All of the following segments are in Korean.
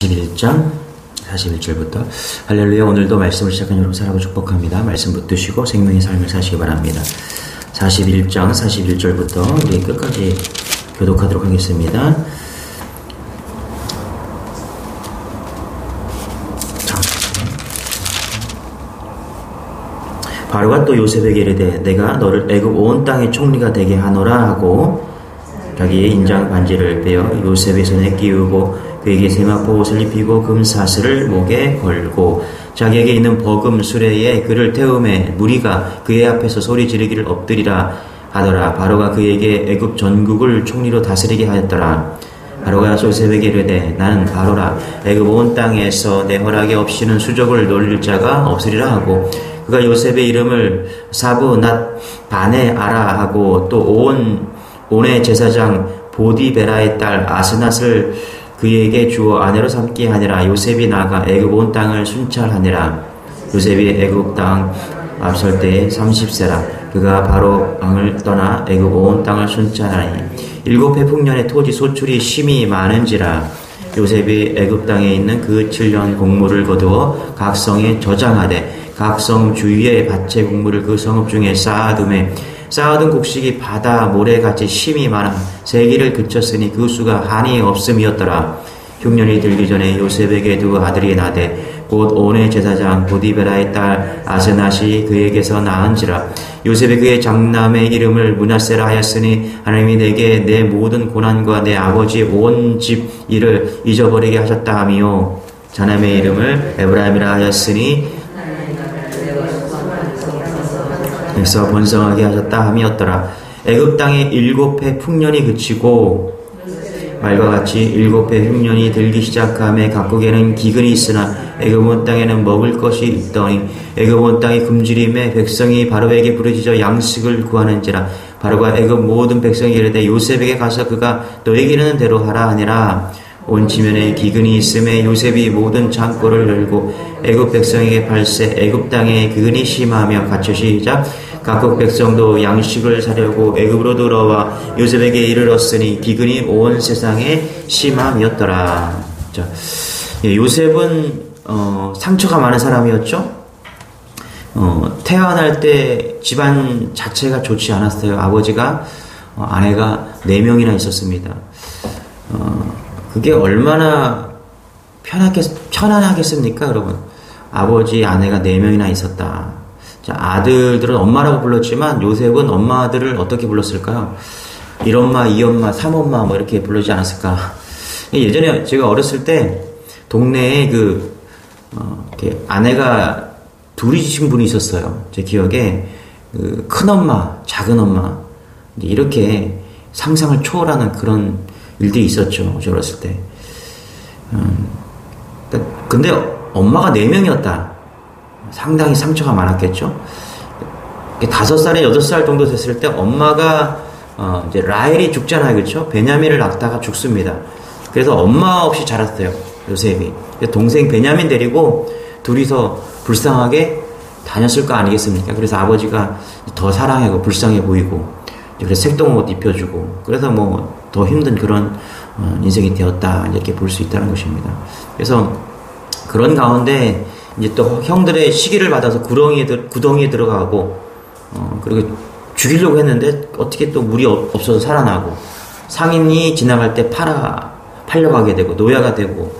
41장 41절부터 할렐루야. 오늘도 말씀을 시작한 여러분 사랑하고 축복합니다. 말씀 붙드시고 생명의 삶을 사시기 바랍니다. 41장 41절부터 우리 끝까지 교독하도록 하겠습니다. 바로가 또 요셉에게 이르되 내가 너를 애굽 온 땅의 총리가 되게 하노라 하고 자기의 인장 반지를 빼어 요셉의 손에 끼우고 그에게 세마포 옷을 입히고 금사슬을 목에 걸고 자기에게 있는 버금 수레에 그를 태우매 무리가 그의 앞에서 소리 지르기를 엎드리라 하더라. 바로가 그에게 애굽 전국을 총리로 다스리게 하였더라. 바로가 요셉에게 이르되 나는 바로라. 애굽 온 땅에서 내 허락이 없이는 수족을 놀릴 자가 없으리라 하고 그가 요셉의 이름을 사브낫 바네 아라 하고 또 온의 제사장 보디베라의 딸 아스낫을 그에게 주어 아내로 삼게 하니라. 요셉이 나가 애굽 온 땅을 순찰하니라. 요셉이 애굽 땅 앞설 때에 30세라. 그가 바로 왕을 떠나 애굽 온 땅을 순찰하니 7해 풍년의 토지 소출이 심히 많은지라. 요셉이 애굽 땅에 있는 그 7년 곡물을 거두어 각 성에 저장하되 각 성 주위에 밭의 곡물을 그 성읍 중에 쌓아두매 쌓아둔 곡식이 바다 모래같이 심이 많아 세기를 그쳤으니 그 수가 한이 없음이었더라. 흉년이 들기 전에 요셉에게 두 아들이 나되 곧 온의 제사장 보디베라의 딸 아스낫이 그에게서 낳은지라. 요셉이 그의 장남의 이름을 므낫세라 하였으니 하나님이 내게 내 모든 고난과 내 아버지 온 집 일을 잊어버리게 하셨다 하며 자남의 이름을 에브라임이라 하였으니 그래서 번성하게 하셨다 함이었더라. 애굽 땅에 7해 풍년이 그치고 말과 같이 7해 흉년이 들기 시작함에 각국에는 기근이 있으나 애굽 온 땅에는 먹을 것이 있더니 애굽 온 땅이 굶주림에 백성이 바로에게 부르짖어 양식을 구하는지라. 바로가 애굽 모든 백성에게 이르되 요셉에게 가서 그가 너에게 이르는 대로 하라 하니라. 온 지면에 기근이 있음에 요셉이 모든 창고를 열고 애굽 백성에게 팔세 애굽 땅에 기근이 심하며 갇혀 시작 각국 백성도 양식을 사려고 애굽으로 들어와 요셉에게 이르렀으니 기근이 온 세상에 심함이었더라. 자, 요셉은 상처가 많은 사람이었죠. 태어날 때 집안 자체가 좋지 않았어요. 아버지가 아내가 4명이나 있었습니다. 그게 얼마나 편안하겠습니까, 여러분? 아버지, 아내가 4명이나 있었다. 자, 아들들은 엄마라고 불렀지만 요셉은 엄마들을 어떻게 불렀을까요? 1엄마, 2엄마, 3엄마 뭐 이렇게 부르지 않았을까? 예전에 제가 어렸을 때 동네에 이렇게 아내가 둘이신 분이 있었어요. 제 기억에 큰엄마, 작은엄마 이렇게 상상을 초월하는 그런 일들이 있었죠. 저 어렸을 때. 근데 엄마가 4명이었다. 상당히 상처가 많았겠죠. 5살에 8살 정도 됐을 때 엄마가 이제 라헬이 죽잖아요. 그렇죠? 베냐민을 낳다가 죽습니다. 그래서 엄마 없이 자랐어요. 요셉이. 동생 베냐민 데리고 둘이서 불쌍하게 다녔을 거 아니겠습니까? 그래서 아버지가 더 사랑하고 불쌍해 보이고 그래서 색동옷 입혀주고 그래서 뭐 더 힘든 그런 인생이 되었다 이렇게 볼 수 있다는 것입니다. 그래서 그런 가운데 이제 또 형들의 시기를 받아서 구덩이에 들어가고 그리고 죽이려고 했는데 어떻게 또 물이 없어서 살아나고 상인이 지나갈 때 팔려가게 되고 노예가 되고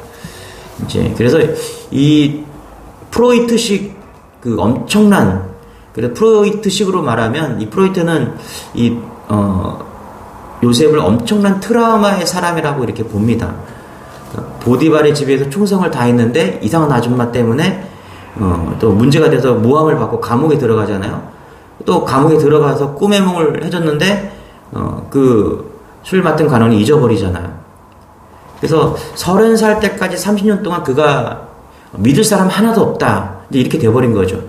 이제 그래서 이 프로이트식 엄청난 그래서 프로이트식으로 말하면 이 프로이트는 요셉을 엄청난 트라우마의 사람이라고 이렇게 봅니다. 보디발의 집에서 충성을 다했는데 이상한 아줌마 때문에 또 문제가 돼서 모함을 받고 감옥에 들어가잖아요. 또 감옥에 들어가서 꿈의夢을 해줬는데 술 맡은 간원이 잊어버리잖아요. 그래서 30살 때까지 30년 동안 그가 믿을 사람 하나도 없다 이렇게 돼버린 거죠.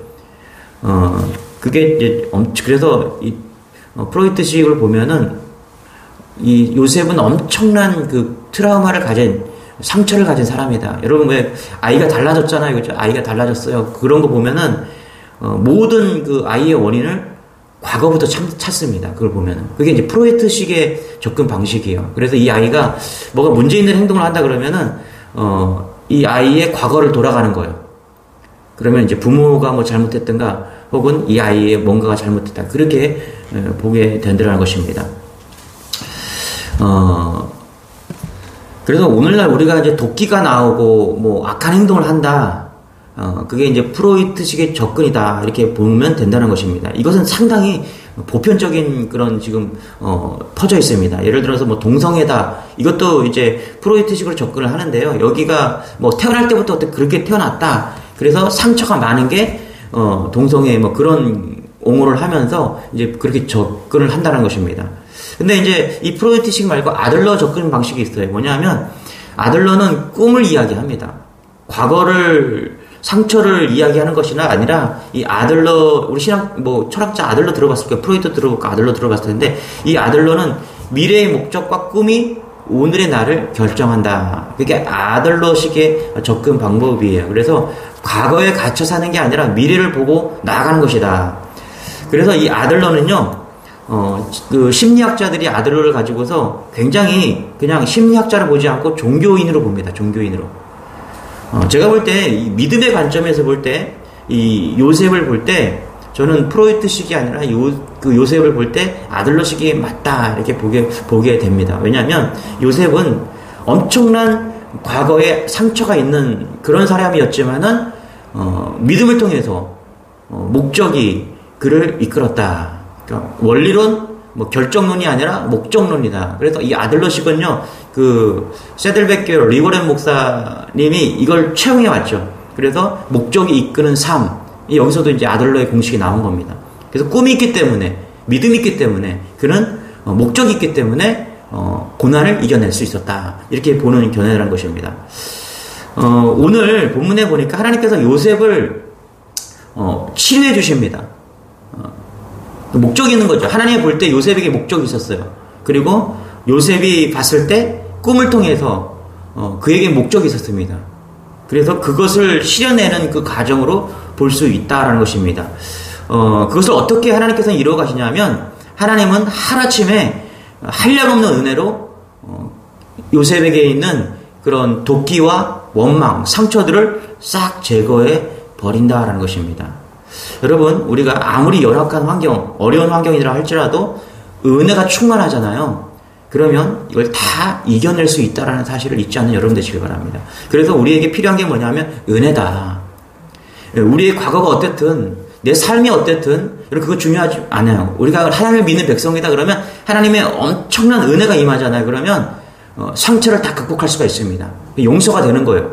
그게 이제 그래서 이 프로이트식을 보면은 이 요셉은 엄청난 트라우마를 가진 상처를 가진 사람이다. 여러분 왜 아이가 달라졌잖아요, 그죠? 아이가 달라졌어요. 그런 거 보면은 모든 아이의 원인을 과거부터 찾습니다. 그걸 보면은 그게 이제 프로이트식의 접근 방식이에요. 그래서 이 아이가 뭐가 문제 있는 행동을 한다 그러면은 이 아이의 과거를 돌아가는 거예요. 그러면 이제 부모가 뭐 잘못했던가 혹은 이 아이의 뭔가가 잘못했다. 그렇게 보게 된다는 것입니다. 그래서 오늘날 우리가 이제 도끼가 나오고 뭐 악한 행동을 한다. 그게 이제 프로이트식의 접근이다. 이렇게 보면 된다는 것입니다. 이것은 상당히 보편적인 그런 지금 퍼져 있습니다. 예를 들어서 뭐 동성애다. 이것도 이제 프로이트식으로 접근을 하는데요. 여기가 뭐 태어날 때부터 그렇게 태어났다. 그래서 상처가 많은 게 동성애 뭐 그런 옹호를 하면서 이제 그렇게 접근을 한다는 것입니다. 근데 이제 이 프로이트식 말고 아들러 접근 방식이 있어요. 뭐냐면 아들러는 꿈을 이야기합니다. 과거를 상처를 이야기하는 것이나 아니라 이 아들러 우리 신학 뭐 철학자 아들러 들어봤을 거예요. 프로이트 들어봤고 아들러 들어봤을 텐데 이 아들러는 미래의 목적과 꿈이 오늘의 나를 결정한다. 그게 아들러식의 접근 방법이에요. 그래서 과거에 갇혀 사는 게 아니라 미래를 보고 나아가는 것이다. 그래서 이 아들러는요. 그 심리학자들이 아들러를 가지고서 굉장히 그냥 심리학자를 보지 않고 종교인으로 봅니다. 종교인으로. 제가 볼 때 이 믿음의 관점에서 볼 때 이 요셉을 볼 때 저는 프로이트식이 아니라 그 요셉을 볼 때 아들러식이 맞다 이렇게 보게 됩니다. 왜냐하면 요셉은 엄청난 과거에 상처가 있는 그런 사람이었지만은 믿음을 통해서 목적이 그를 이끌었다. 그러니까 원리론 뭐 결정론이 아니라 목적론이다. 그래서 이 아들러식은요, 그 세들베케어 리버렌 목사님이 이걸 채용해 왔죠. 그래서 목적이 이끄는 삶. 여기서도 이제 아들러의 공식이 나온 겁니다. 그래서 꿈이 있기 때문에, 믿음이 있기 때문에, 그는 목적이 있기 때문에 고난을 이겨낼 수 있었다. 이렇게 보는 견해라는 것입니다. 오늘 본문에 보니까 하나님께서 요셉을 치료해 주십니다. 목적이 있는 거죠. 하나님이 볼 때 요셉에게 목적이 있었어요. 그리고 요셉이 봤을 때 꿈을 통해서 그에게 목적이 있었습니다. 그래서 그것을 실현내는 그 과정으로 볼 수 있다라는 것입니다. 그것을 어떻게 하나님께서는 이루어 가시냐면 하나님은 하루아침에 한량없는 은혜로 요셉에게 있는 그런 도끼와 원망, 상처들을 싹 제거해 버린다라는 것입니다. 여러분, 우리가 아무리 열악한 환경, 어려운 환경이라 할지라도 은혜가 충만하잖아요. 그러면 이걸 다 이겨낼 수 있다는 사실을 잊지 않는 여러분 되시길 바랍니다. 그래서 우리에게 필요한 게 뭐냐면 은혜다. 우리의 과거가 어땠든 내 삶이 어땠든 그거 중요하지 않아요. 우리가 하나님을 믿는 백성이다 그러면 하나님의 엄청난 은혜가 임하잖아요. 그러면 상처를 다 극복할 수가 있습니다. 용서가 되는 거예요.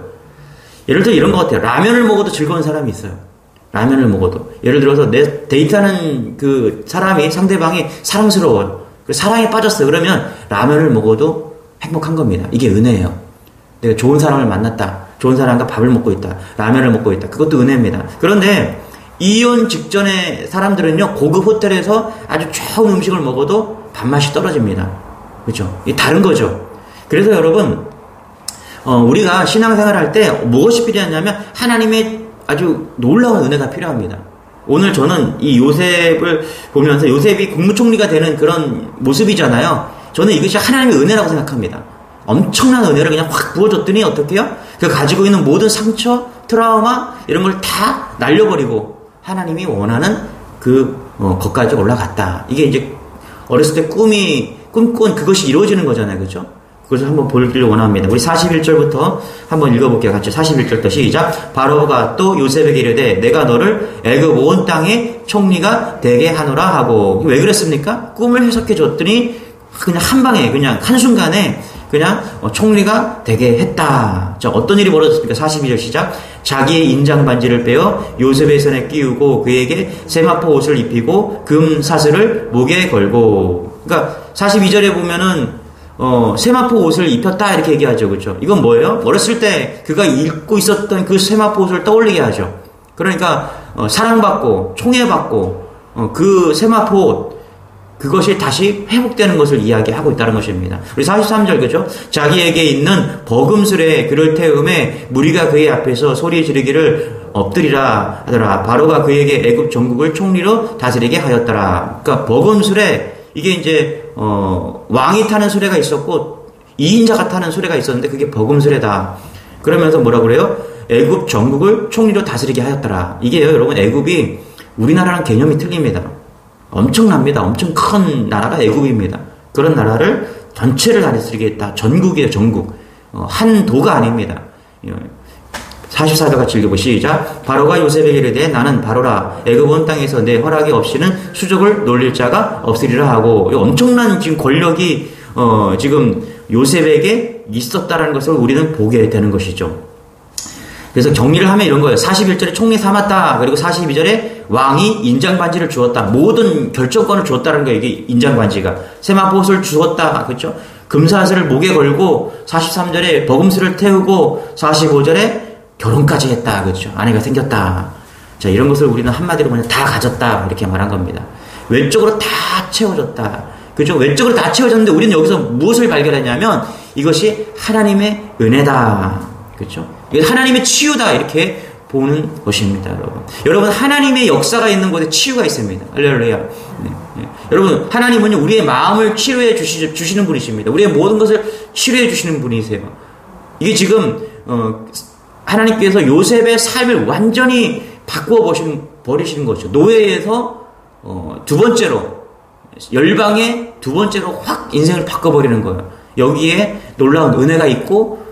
예를 들어 이런 것 같아요. 라면을 먹어도 즐거운 사람이 있어요. 라면을 먹어도. 예를 들어서 내 데이트하는 그 사람이, 상대방이 사랑스러워요. 사랑에 빠졌어요. 그러면 라면을 먹어도 행복한 겁니다. 이게 은혜예요. 내가 좋은 사람을 만났다. 좋은 사람과 밥을 먹고 있다. 라면을 먹고 있다. 그것도 은혜입니다. 그런데 이혼 직전의 사람들은요, 고급 호텔에서 아주 좋은 음식을 먹어도 밥맛이 떨어집니다. 그렇죠? 이게 다른 거죠. 그래서 여러분, 우리가 신앙생활 할 때 무엇이 필요하냐면 하나님의 아주 놀라운 은혜가 필요합니다. 오늘 저는 이 요셉을 보면서 요셉이 국무총리가 되는 그런 모습이잖아요. 저는 이것이 하나님의 은혜라고 생각합니다. 엄청난 은혜를 그냥 확 부어줬더니 어떻게 해요? 그 가지고 있는 모든 상처, 트라우마 이런 걸 다 날려버리고 하나님이 원하는 그 것까지 올라갔다. 이게 이제 어렸을 때 꿈꾼 그것이 이루어지는 거잖아요. 그렇죠? 그것을 한번 보기를 원합니다. 우리 41절부터 한번 읽어볼게요. 같이 41절부터 시작. 바로가 또 요셉에게 이르되 내가 너를 애굽 온 땅의 총리가 되게 하노라 하고. 왜 그랬습니까? 꿈을 해석해 줬더니 그냥 한 방에 그냥 한순간에 그냥 총리가 되게 했다. 자, 어떤 일이 벌어졌습니까? 42절 시작. 자기의 인장 반지를 빼어 요셉의 손에 끼우고 그에게 세마포 옷을 입히고 금 사슬을 목에 걸고. 그러니까 42절에 보면은 세마포 옷을 입혔다 이렇게 얘기하죠. 그렇죠? 이건 뭐예요? 어렸을 때 그가 입고 있었던 그 세마포 옷을 떠올리게 하죠. 그러니까 사랑받고 총애받고 그 세마포 옷 그것이 다시 회복되는 것을 이야기하고 있다는 것입니다. 우리 43절 그죠? 자기에게 있는 버금술에 그를 태움에 무리가 그의 앞에서 소리 지르기를 엎드리라 하더라. 바로가 그에게 애굽 전국을 총리로 다스리게 하였더라. 그러니까 버금술에 이게 이제 왕이 타는 수레가 있었고 2인자가 타는 수레가 있었는데 그게 버금수레다. 그러면서 뭐라 그래요? 애굽 전국을 총리로 다스리게 하였더라. 이게요, 여러분, 애굽이 우리나라랑 개념이 틀립니다. 엄청납니다. 엄청 큰 나라가 애굽입니다. 그런 나라를 전체를 다스리게 했다. 전국이에요, 전국. 한 도가 아닙니다. 44절 같이 읽어보 시작. 바로가 요셉에게 이르되 나는 바로라 애굽 온 땅에서 내 허락이 없이는 수족을 놀릴 자가 없으리라 하고, 엄청난 지금 권력이 지금 요셉에게 있었다라는 것을 우리는 보게 되는 것이죠. 그래서 정리를 하면 이런 거예요. 41절에 총리 삼았다. 그리고 42절에 왕이 인장반지를 주었다. 모든 결정권을 주었다는 거예요. 이게 인장반지가. 세마포옷을 주었다. 그렇죠? 금사슬을 목에 걸고 43절에 버금수를 태우고 45절에 결혼까지 했다. 그렇죠? 아내가 생겼다. 자, 이런 것을 우리는 한마디로 그냥 다 가졌다. 이렇게 말한 겁니다. 외적으로 다 채워졌다. 그죠? 외적으로 다 채워졌는데 우리는 여기서 무엇을 발견하냐면 이것이 하나님의 은혜다. 그렇죠? 이게 하나님의 치유다. 이렇게 보는 것입니다, 여러분. 여러분, 하나님의 역사가 있는 곳에 치유가 있습니다. 할렐루야. 네, 네. 여러분, 하나님은요, 우리의 마음을 치료해 주시는 분이십니다. 우리의 모든 것을 치료해 주시는 분이세요. 이게 지금, 하나님께서 요셉의 삶을 완전히 바꾸어 버리시는 거죠. 노예에서, 두 번째로, 열방의 두 번째로 확 인생을 바꿔버리는 거예요. 여기에 놀라운 은혜가 있고,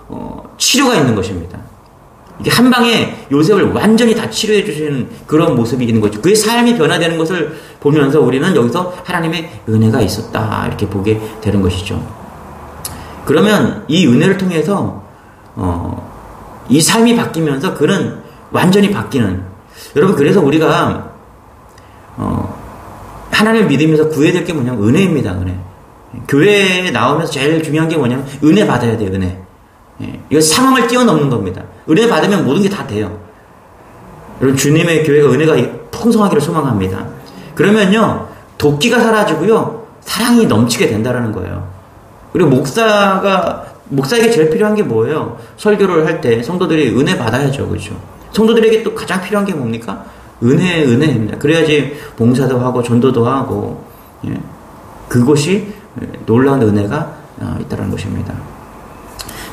치료가 있는 것입니다. 이게 한 방에 요셉을 완전히 다 치료해 주시는 그런 모습이 있는 거죠. 그의 삶이 변화되는 것을 보면서 우리는 여기서 하나님의 은혜가 있었다. 이렇게 보게 되는 것이죠. 그러면 이 은혜를 통해서, 이 삶이 바뀌면서 그는 완전히 바뀌는. 여러분, 그래서 우리가, 하나님을 믿으면서 구해야 될 게 뭐냐면 은혜입니다, 은혜. 교회에 나오면서 제일 중요한 게 뭐냐면 은혜 받아야 돼요, 은혜. 이거 상황을 뛰어넘는 겁니다. 은혜 받으면 모든 게 다 돼요. 여러분, 주님의 교회가 은혜가 풍성하기를 소망합니다. 그러면요, 도끼가 사라지고요, 사랑이 넘치게 된다는 거예요. 그리고 목사에게 제일 필요한 게 뭐예요? 설교를 할 때 성도들이 은혜 받아야죠. 그렇죠? 성도들에게 또 가장 필요한 게 뭡니까? 은혜입니다. 그래야지 봉사도 하고 전도도 하고, 그것이 놀라운 은혜가 있다는 것입니다.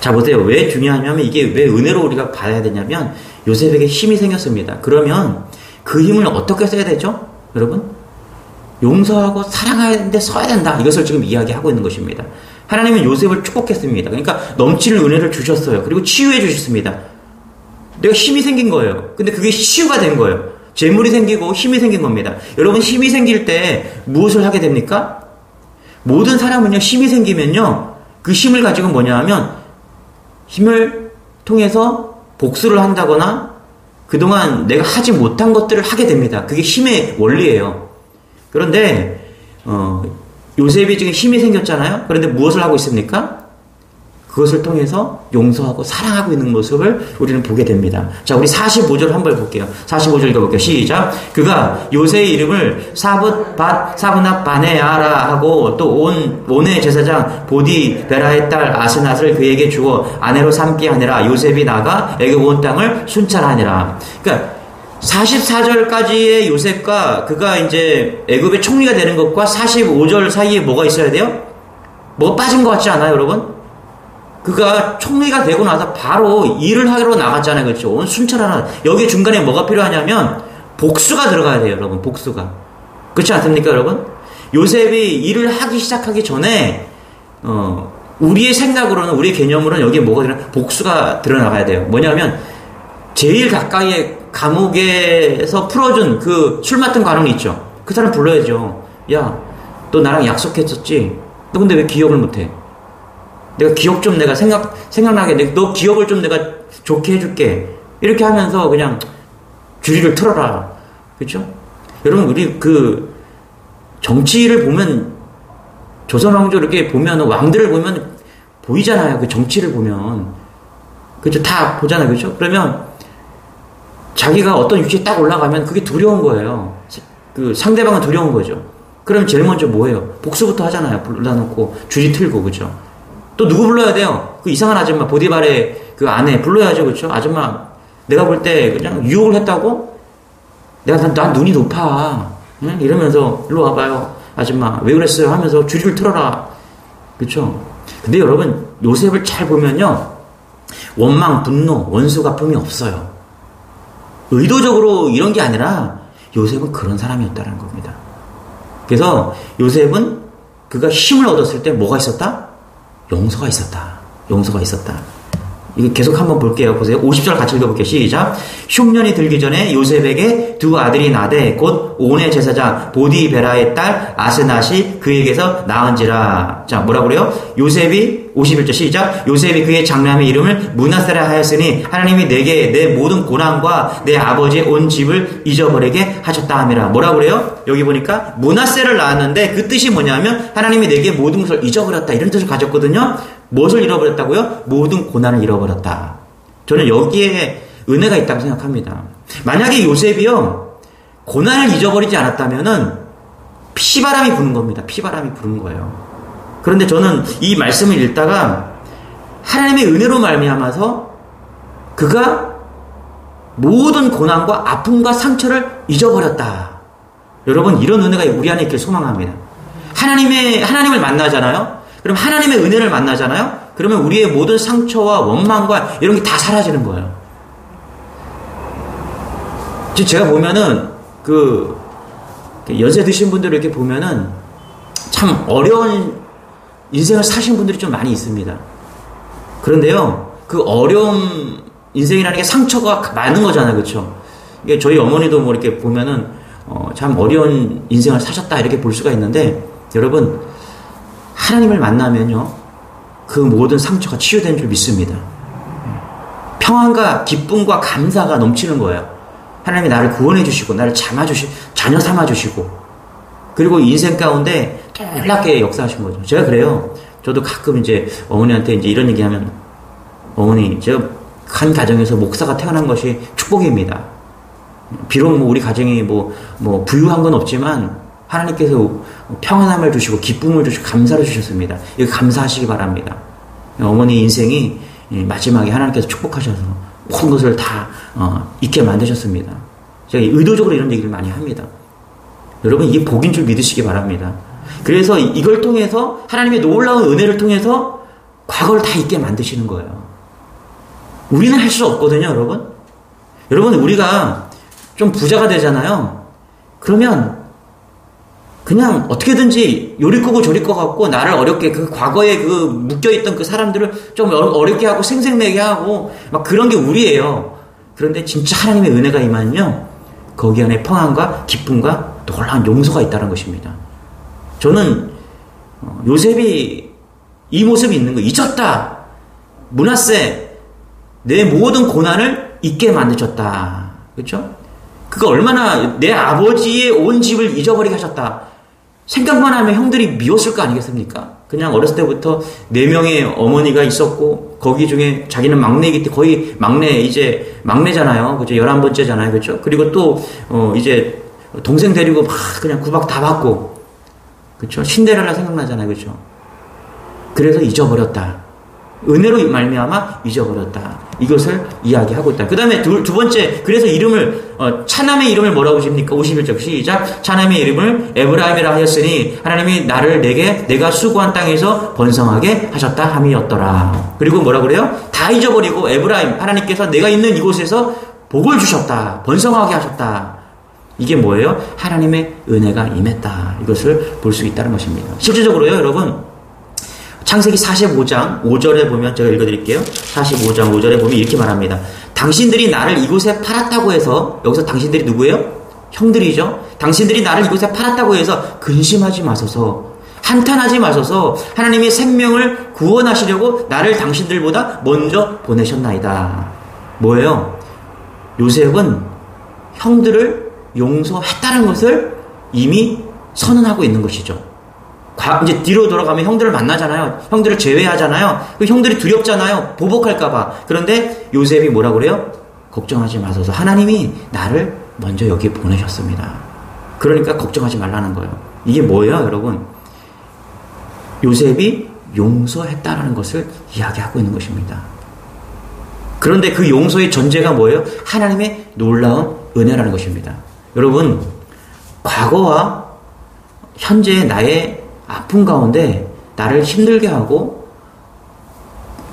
자, 보세요. 왜 중요하냐면 이게 왜 은혜로 우리가 봐야 되냐면 요셉에게 힘이 생겼습니다. 그러면 그 힘을 어떻게 써야 되죠? 여러분? 용서하고 사랑하는데 써야 된다. 이것을 지금 이야기하고 있는 것입니다. 하나님은 요셉을 축복했습니다. 그러니까 넘치는 은혜를 주셨어요. 그리고 치유해 주셨습니다. 내가 힘이 생긴 거예요. 근데 그게 치유가 된 거예요. 재물이 생기고 힘이 생긴 겁니다. 여러분, 힘이 생길 때 무엇을 하게 됩니까? 모든 사람은요, 힘이 생기면요, 그 힘을 가지고 뭐냐 하면 힘을 통해서 복수를 한다거나 그동안 내가 하지 못한 것들을 하게 됩니다. 그게 힘의 원리예요. 그런데 요셉이 지금 힘이 생겼잖아요. 그런데 무엇을 하고 있습니까? 그것을 통해서 용서하고 사랑하고 있는 모습을 우리는 보게 됩니다. 자, 우리 45절 한번 볼게요. 45절 읽어볼게요. 시작. 그가 요새의 이름을 사브낫 바네아라 하고 또 온의 제사장 보디베라의 딸 아스낫을 그에게 주어 아내로 삼게 하니라. 요셉이 나가 애굽 온 땅을 순찰하니라. 그러니까 44절까지의 요셉과 그가 이제 애굽의 총리가 되는 것과 45절 사이에 뭐가 있어야 돼요? 뭐가 빠진 것 같지 않아요, 여러분? 그가 총리가 되고 나서 바로 일을 하러 나갔잖아요. 그렇죠? 온 순찰하나. 여기 중간에 뭐가 필요하냐면 복수가 들어가야 돼요, 여러분. 복수가. 그렇지 않습니까, 여러분? 요셉이 일을 하기 시작하기 전에 우리의 생각으로는, 우리의 개념으로는 여기에 뭐가 들어나? 복수가 드러나가야 돼요. 뭐냐면 제일 가까이에 감옥에서 풀어준 그 술 맡은 관원이 있죠. 그 사람 불러야죠. 야, 너 나랑 약속했었지? 너 근데 왜 기억을 못해? 내가 기억 좀 내가 생각나게, 너 기억을 좀 내가 좋게 해줄게. 이렇게 하면서 그냥 주리를 틀어라. 그렇죠? 여러분, 우리 그 정치를 보면, 조선 왕조 이렇게 보면, 왕들을 보면 보이잖아요. 그 정치를 보면. 그렇죠? 다 보잖아요. 그렇죠? 그러면 자기가 어떤 위치에 딱 올라가면 그게 두려운 거예요. 그 상대방은 두려운 거죠. 그럼 제일 먼저 뭐예요? 복수부터 하잖아요. 불러놓고 주리 틀고. 그렇죠? 또 누구 불러야 돼요? 그 이상한 아줌마, 보디발의 그 아내 불러야죠. 그렇죠? 아줌마, 내가 볼 때 그냥 유혹을 했다고? 난 눈이 높아. 응? 이러면서 일로 와봐요. 아줌마, 왜 그랬어요? 하면서 주리를 틀어라. 그렇죠? 근데 여러분, 요셉을 잘 보면요, 원망, 분노, 원수 갚음이 없어요. 의도적으로 이런 게 아니라 요셉은 그런 사람이었다는 겁니다. 그래서 요셉은 그가 힘을 얻었을 때 뭐가 있었다? 용서가 있었다. 용서가 있었다. 이거 계속 한번 볼게요. 보세요. 50절 같이 읽어볼게요. 시작. 흉년이 들기 전에 요셉에게 두 아들이 나되 곧 온의 제사장 보디베라의 딸 아스낫이 그에게서 낳은지라. 자, 뭐라고 그래요? 요셉이 51절 시작. 요셉이 그의 장남의 이름을 므낫세라 하였으니 하나님이 내게 내 모든 고난과 내 아버지의 온 집을 잊어버리게 하셨다 함이라. 뭐라고 그래요? 여기 보니까 므낫세를 낳았는데 그 뜻이 뭐냐면 하나님이 내게 모든 것을 잊어버렸다, 이런 뜻을 가졌거든요. 무엇을 잃어버렸다고요? 모든 고난을 잃어버렸다. 저는 여기에 은혜가 있다고 생각합니다. 만약에 요셉이요 고난을 잊어버리지 않았다면은 피바람이 부는 겁니다. 피바람이 부는 거예요. 그런데 저는 이 말씀을 읽다가 하나님의 은혜로 말미암아서 그가 모든 고난과 아픔과 상처를 잊어버렸다. 여러분, 이런 은혜가 우리 안에 있길 소망합니다. 하나님을 만나잖아요. 그럼 하나님의 은혜를 만나잖아요. 그러면 우리의 모든 상처와 원망과 이런 게 다 사라지는 거예요. 지금 제가 보면은 연세 드신 분들 이렇게 보면은 참 어려운 인생을 사신 분들이 좀 많이 있습니다. 그런데요, 그 어려운 인생이라는 게 상처가 많은 거잖아요, 그렇죠? 이게 저희 어머니도 뭐 이렇게 보면은 참 어려운 인생을 사셨다 이렇게 볼 수가 있는데, 여러분 하나님을 만나면요 그 모든 상처가 치유된 줄 믿습니다. 평안과 기쁨과 감사가 넘치는 거예요. 하나님이 나를 구원해 주시고 나를 자녀 삼아 주시고, 그리고 인생 가운데 놀랍게 역사하신 거죠. 제가 그래요. 저도 가끔 이제 어머니한테 이제 이런 얘기하면, 어머니, 제가 한 가정에서 목사가 태어난 것이 축복입니다. 비록 뭐 우리 가정이 뭐 부유한 건 없지만 하나님께서 평안함을 주시고 기쁨을 주시고 감사를 주셨습니다. 이거 감사하시기 바랍니다. 어머니 인생이 마지막에 하나님께서 축복하셔서 모든 것을 다 있게 만드셨습니다. 제가 의도적으로 이런 얘기를 많이 합니다. 여러분, 이게 복인 줄 믿으시기 바랍니다. 그래서 이걸 통해서 하나님의 놀라운 은혜를 통해서 과거를 다 잊게 만드시는 거예요. 우리는 할 수 없거든요, 여러분. 여러분, 우리가 좀 부자가 되잖아요. 그러면 그냥 어떻게든지 요리 거고 저리 거 같고 나를 어렵게 그 과거에 그 묶여있던 그 사람들을 좀 어렵게 하고 생색내게 하고 막 그런 게 우리예요. 그런데 진짜 하나님의 은혜가 임하면요 거기 안에 평안과 기쁨과 놀라운 용서가 있다는 것입니다. 저는 요셉이 이 모습이 있는 거 잊었다. 므낫세, 내 모든 고난을 잊게 만드셨다. 그렇죠? 그가 얼마나 내 아버지의 온 집을 잊어버리게 하셨다. 생각만 하면 형들이 미웠을 거 아니겠습니까? 그냥 어렸을 때부터 4명의 어머니가 있었고 거기 중에 자기는 막내이기 때문에 거의 막내잖아요. 그죠? 11번째잖아요. 그렇죠? 그리고 또 이제 동생 데리고 막 그냥 구박 다 받고, 그렇죠? 신데렐라 생각나잖아요. 그렇죠? 그래서 잊어버렸다. 은혜로 말미암아 잊어버렸다. 이것을 이야기하고 있다. 그 다음에 두 번째, 그래서 이름을 차남의 이름을 뭐라고 지십니까? 51절 시작. 차남의 이름을 에브라임이라 하였으니 하나님이 나를 내가 수고한 땅에서 번성하게 하셨다 함이었더라. 그리고 뭐라고 그래요? 다 잊어버리고 에브라임, 하나님께서 내가 있는 이곳에서 복을 주셨다. 번성하게 하셨다. 이게 뭐예요? 하나님의 은혜가 임했다. 이것을 볼 수 있다는 것입니다. 실질적으로요, 여러분, 창세기 45장 5절에 보면, 제가 읽어드릴게요. 45장 5절에 보면 이렇게 말합니다. 당신들이 나를 이곳에 팔았다고 해서, 여기서 당신들이 누구예요? 형들이죠. 당신들이 나를 이곳에 팔았다고 해서 근심하지 마소서, 한탄하지 마소서. 하나님이 생명을 구원하시려고 나를 당신들보다 먼저 보내셨나이다. 뭐예요? 요셉은 형들을 용서했다는 것을 이미 선언하고 있는 것이죠. 이제 뒤로 돌아가면 형들을 만나잖아요. 형들을 제외하잖아요. 그 형들이 두렵잖아요. 보복할까봐. 그런데 요셉이 뭐라고 그래요? 걱정하지 마소서. 하나님이 나를 먼저 여기 보내셨습니다. 그러니까 걱정하지 말라는 거예요. 이게 뭐예요, 여러분? 요셉이 용서했다라는 것을 이야기하고 있는 것입니다. 그런데 그 용서의 전제가 뭐예요? 하나님의 놀라운 은혜라는 것입니다. 여러분, 과거와 현재의 나의 아픔 가운데 나를 힘들게 하고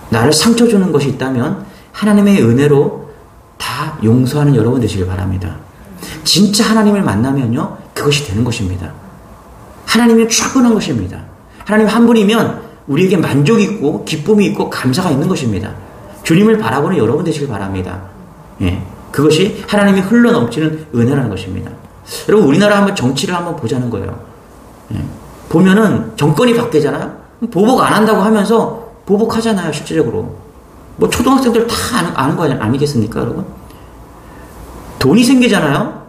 나를 상처 주는 것이 있다면 하나님의 은혜로 다 용서하는 여러분 되시길 바랍니다. 진짜 하나님을 만나면요, 그것이 되는 것입니다. 하나님이 충분한 것입니다. 하나님 한 분이면 우리에게 만족이 있고 기쁨이 있고 감사가 있는 것입니다. 주님을 바라보는 여러분 되시길 바랍니다. 예, 그것이 하나님이 흘러넘치는 은혜라는 것입니다. 여러분, 우리나라 한번 정치를 한번 보자는 거예요. 예, 보면은 정권이 바뀌잖아요. 보복 안 한다고 하면서 보복하잖아요, 실질적으로. 뭐 초등학생들 다 아는 거 아니겠습니까, 여러분? 돈이 생기잖아요.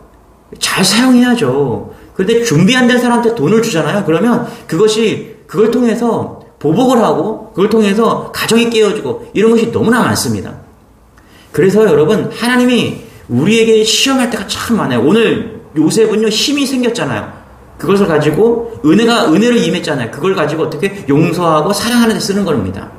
잘 사용해야죠. 그런데 준비 안 된 사람한테 돈을 주잖아요. 그러면 그걸 통해서 보복을 하고 그걸 통해서 가정이 깨어지고 이런 것이 너무나 많습니다. 그래서 여러분, 하나님이 우리에게 시험할 때가 참 많아요. 오늘 요셉은요, 힘이 생겼잖아요. 그것을 가지고 은혜를 임했잖아요. 그걸 가지고 어떻게 용서하고 사랑하는 데 쓰는 겁니다.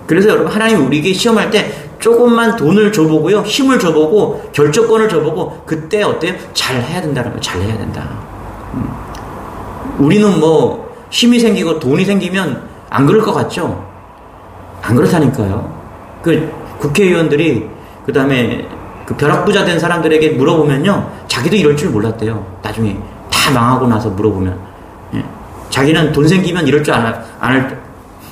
그래서 여러분, 하나님이 우리에게 시험할 때 조금만 돈을 줘보고요, 힘을 줘보고 결정권을 줘보고 그때 어때요? 잘 해야 된다는 거예요. 잘 해야 된다. 우리는 뭐 힘이 생기고 돈이 생기면 안 그럴 것 같죠? 안 그렇다니까요. 그 국회의원들이 그 다음에 그 벼락부자 된 사람들에게 물어보면요, 자기도 이럴 줄 몰랐대요. 나중에 다 망하고 나서 물어보면, 예. 자기는 돈 생기면 이럴 줄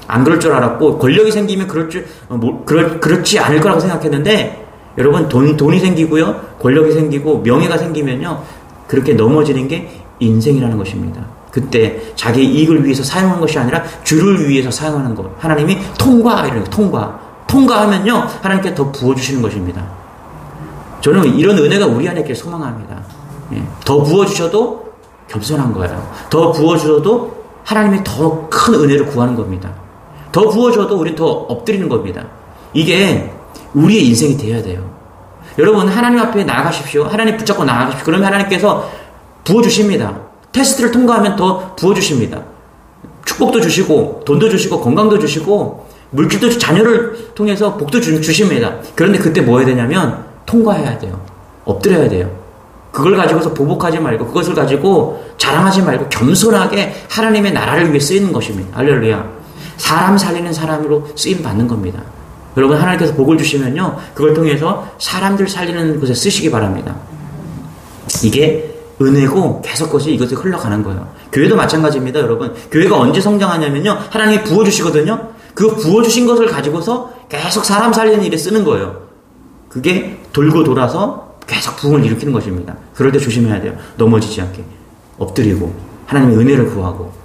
안 그럴 줄 알았고, 권력이 생기면 그렇지 않을 거라고 생각했는데, 여러분, 돈이 생기고요, 권력이 생기고, 명예가 생기면요, 그렇게 넘어지는 게 인생이라는 것입니다. 그때 자기 이익을 위해서 사용한 것이 아니라 주를 위해서 사용하는 것. 하나님이 이런 통과하면요, 하나님께 더 부어주시는 것입니다. 저는 이런 은혜가 우리 안에 있길 소망합니다. 예. 더 부어주셔도 겸손한 거예요. 더 부어주셔도 하나님의 더 큰 은혜를 구하는 겁니다. 더 부어줘도 우린 더 엎드리는 겁니다. 이게 우리의 인생이 되어야 돼요. 여러분, 하나님 앞에 나아가십시오. 하나님 붙잡고 나아가십시오. 그러면 하나님께서 부어주십니다. 테스트를 통과하면 더 부어주십니다. 축복도 주시고 돈도 주시고 건강도 주시고 물질도 자녀를 통해서 복도 주십니다. 그런데 그때 뭐 해야 되냐면 통과해야 돼요. 엎드려야 돼요. 그걸 가지고서 보복하지 말고, 그것을 가지고 자랑하지 말고 겸손하게 하나님의 나라를 위해 쓰이는 것입니다. 할렐루야. 사람 살리는 사람으로 쓰임 받는 겁니다. 여러분, 하나님께서 복을 주시면요, 그걸 통해서 사람들 살리는 곳에 쓰시기 바랍니다. 이게 은혜고 계속 이것이 흘러가는 거예요. 교회도 마찬가지입니다, 여러분. 교회가 언제 성장하냐면요, 하나님이 부어주시거든요. 그 부어주신 것을 가지고서 계속 사람 살리는 일에 쓰는 거예요. 그게 돌고 돌아서 계속 부흥을 일으키는 것입니다. 그럴 때 조심해야 돼요. 넘어지지 않게. 엎드리고 하나님의 은혜를 구하고,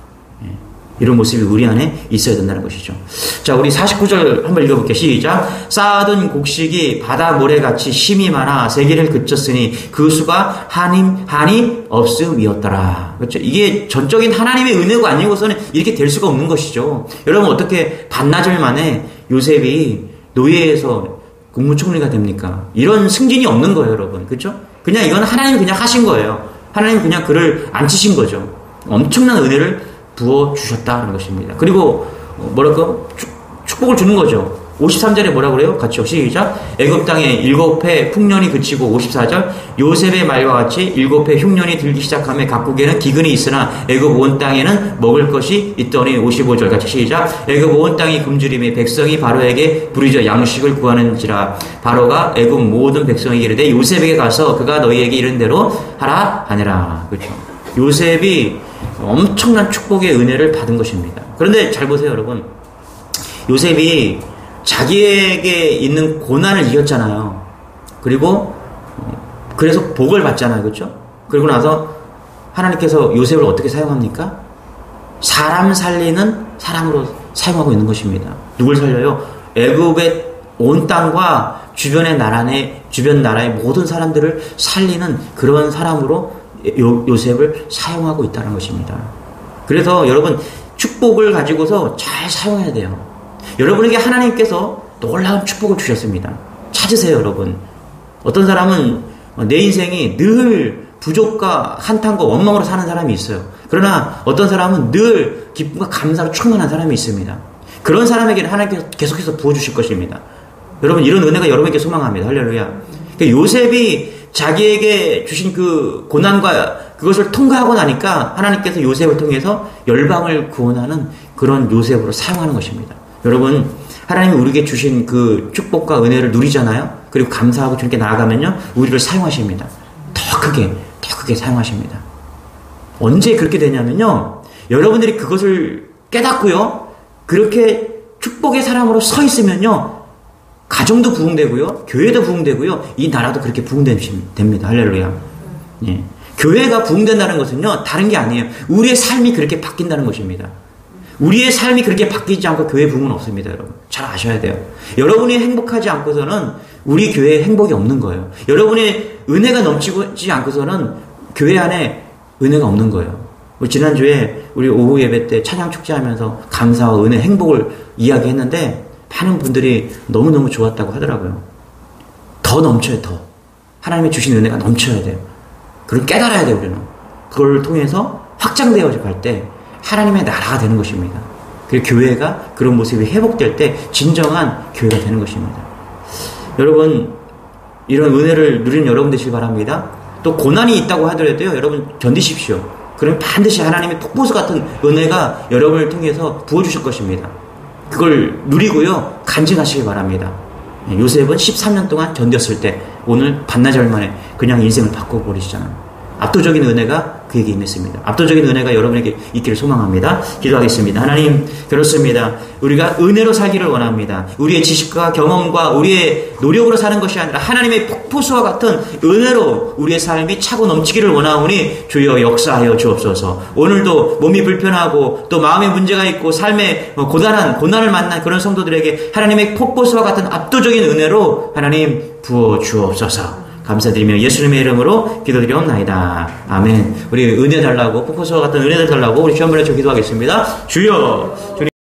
이런 모습이 우리 안에 있어야 된다는 것이죠. 자, 우리 49절 한번 읽어볼게요. 시작. 쌓아둔 곡식이 바다 모래같이 심이 많아 세계를 그쳤으니 그 수가 한이 없음이었더라. 그렇죠? 이게 전적인 하나님의 은혜가 아니고서는 이렇게 될 수가 없는 것이죠. 여러분, 어떻게 반나절 만에 요셉이 노예에서 국무총리가 됩니까? 이런 승진이 없는 거예요, 여러분. 그렇죠? 그냥 이건 하나님이 그냥 하신 거예요. 하나님 그냥 그를 앉히신 거죠. 엄청난 은혜를 부어주셨다는 것입니다. 그리고 축복을 주는 거죠. 53절에 뭐라 그래요? 같이 시작. 애굽 땅에 7해 풍년이 그치고 54절 요셉의 말과 같이 7해 흉년이 들기 시작하며 각국에는 기근이 있으나 애굽 온 땅에는 먹을 것이 있더니 55절 같이 시작. 애굽 온 땅이 굶주림에 백성이 바로에게 부르짖어 양식을 구하는지라 바로가 애굽 모든 백성에게 이르되 요셉에게 가서 그가 너희에게 이른 대로 하라 하니라. 그렇죠. 요셉이 엄청난 축복의 은혜를 받은 것입니다. 그런데 잘 보세요, 여러분. 요셉이 자기에게 있는 고난을 이겼잖아요. 그리고 그래서 복을 받잖아요. 그렇죠? 그리고 나서 하나님께서 요셉을 어떻게 사용합니까? 사람 살리는 사람으로 사용하고 있는 것입니다. 누굴 살려요? 애굽의 온 땅과 주변 나라의 모든 사람들을 살리는 그런 사람으로 요셉을 사용하고 있다는 것입니다. 그래서 여러분, 축복을 가지고서 잘 사용해야 돼요. 여러분에게 하나님께서 놀라운 축복을 주셨습니다. 찾으세요, 여러분. 어떤 사람은 내 인생이 늘 부족과 한탄과 원망으로 사는 사람이 있어요. 그러나 어떤 사람은 늘 기쁨과 감사로 충만한 사람이 있습니다. 그런 사람에게는 하나님께서 계속해서 부어주실 것입니다. 여러분, 이런 은혜가 여러분에게 소망합니다. 할렐루야. 그러니까 요셉이 자기에게 주신 그 고난과 그것을 통과하고 나니까 하나님께서 요셉을 통해서 열방을 구원하는 그런 요셉으로 사용하는 것입니다. 여러분, 하나님이 우리에게 주신 그 축복과 은혜를 누리잖아요. 그리고 감사하고 주님께 나아가면요, 우리를 사용하십니다. 더 크게 사용하십니다. 언제 그렇게 되냐면요, 여러분들이 그것을 깨닫고요, 그렇게 축복의 사람으로 서 있으면요, 가정도 부흥되고요, 교회도 부흥되고요, 이 나라도 그렇게 부흥됩니다. 할렐루야. 예. 교회가 부흥된다는 것은요, 다른 게 아니에요. 우리의 삶이 그렇게 바뀐다는 것입니다. 우리의 삶이 그렇게 바뀌지 않고 교회 부흥은 없습니다, 여러분. 잘 아셔야 돼요. 여러분이 행복하지 않고서는 우리 교회에 행복이 없는 거예요. 여러분의 은혜가 넘치지 않고서는 교회 안에 은혜가 없는 거예요. 지난주에 우리 오후 예배 때 찬양 축제하면서 감사와 은혜, 행복을 이야기했는데 많은 분들이 너무너무 좋았다고 하더라고요. 더 넘쳐요, 더. 하나님이 주신 은혜가 넘쳐야 돼요. 그걸 깨달아야 돼요, 우리는. 그걸 통해서 확장되어져 갈 때 하나님의 나라가 되는 것입니다. 그리고 교회가 그런 모습이 회복될 때 진정한 교회가 되는 것입니다. 여러분, 이런 은혜를 누리는 여러분 되시기 바랍니다. 또 고난이 있다고 하더라도요, 여러분 견디십시오. 그러면 반드시 하나님의 폭포수 같은 은혜가 여러분을 통해서 부어주실 것입니다. 그걸 누리고요, 간증하시기 바랍니다. 요셉은 13년 동안 견뎠을 때 오늘 반나절 만에 그냥 인생을 바꿔버리시잖아요. 압도적인 은혜가 그에게 임했습니다. 압도적인 은혜가 여러분에게 있기를 소망합니다. 기도하겠습니다. 하나님, 그렇습니다. 우리가 은혜로 살기를 원합니다. 우리의 지식과 경험과 우리의 노력으로 사는 것이 아니라 하나님의 폭포수와 같은 은혜로 우리의 삶이 차고 넘치기를 원하오니 주여 역사하여 주옵소서. 오늘도 몸이 불편하고 또 마음에 문제가 있고 삶에 고난을 만난 그런 성도들에게 하나님의 폭포수와 같은 압도적인 은혜로 하나님 부어 주옵소서. 감사드리며 예수님의 이름으로 기도드리옵나이다. 아멘. 우리 은혜 달라고, 폭포수와 같은 은혜를 달라고 우리 주한번에 기도하겠습니다. 주여.